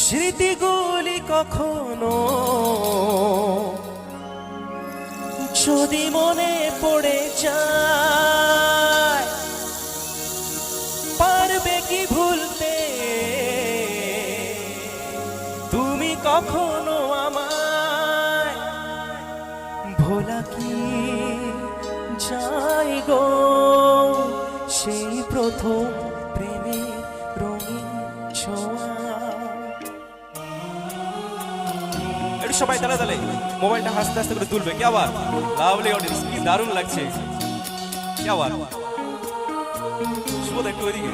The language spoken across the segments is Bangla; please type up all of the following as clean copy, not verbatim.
স্মৃতিগুলি কখনো যদি মনে পড়ে যায়, পারবে কি ভুলতে তুমি কখনো আমায়? ভোলা কি যায় গো সেই প্রথম প্রেমে রঙিন ছোঁয়া? সবাই তালে তালে মোবাইলটা হাসতে হাসতে করে তুলবে। কি আবার লাভলি অডিয়েন্স, কি দারুণ লাগছে। কি আবার শুভ একটু ওইদিকে।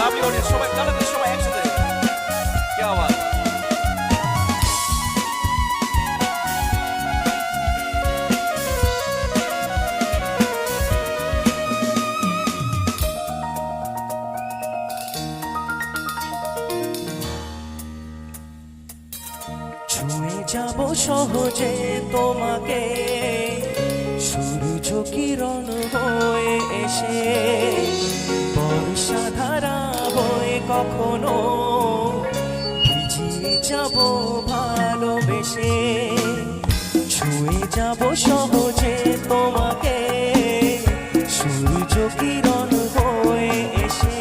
লাভলি অডিয়েন্স, সবাই তালে তালে, সবাই একসাথে। কি আবার ছুঁয়ে যাব সহজে তোমাকে, সূর্য কিরণ হয়ে এসে বর্ষাধারা হয়ে কখনো ভিজিয়ে যাব ভালোবেসে। ছুঁয়ে যাব সহজে তোমাকে, সূর্য কিরণ হয়ে এসে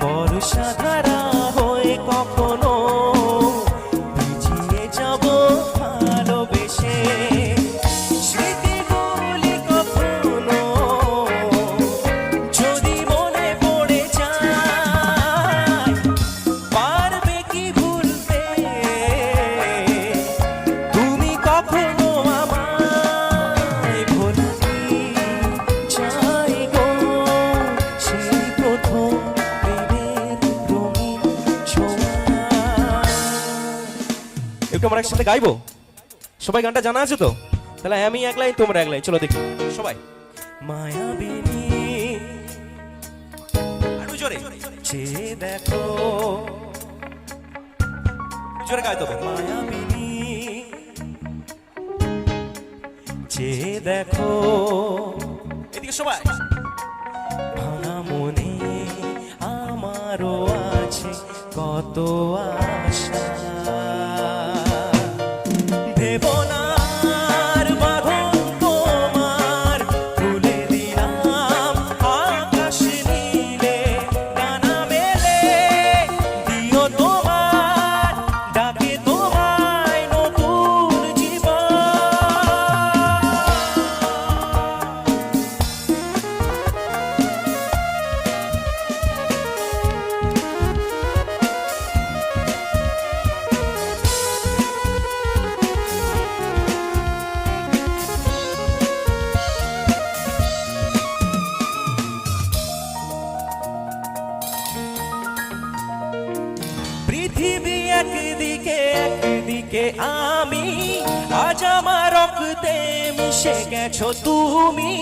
বর্ষাধারা হয়ে কখনো ভিজিয়ে যাব ভালোবেসে। একটু আমরা একসাথে গাইবো, সবাই গানটা জানা আছে তো? তাহলে আমি এক লাইন তোমরা এক লাইন, চলো দেখি সবাই। মায়াবিনী আরো জোরে চেয়ে দেখো, জোরে গাইতে হবে। মায়াবিনী চেয়ে দেখো, এদিকে সবাই। ভাঙা মনে আমারও আছে কত আশা, একদিকে একদিকে আমি, আজ আমার রক্তে মিশে গেছো তুমি।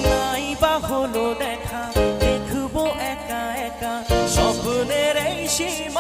নাই বা হলো দেখা, দেখবো একা একা স্বপ্নের এই সীমা।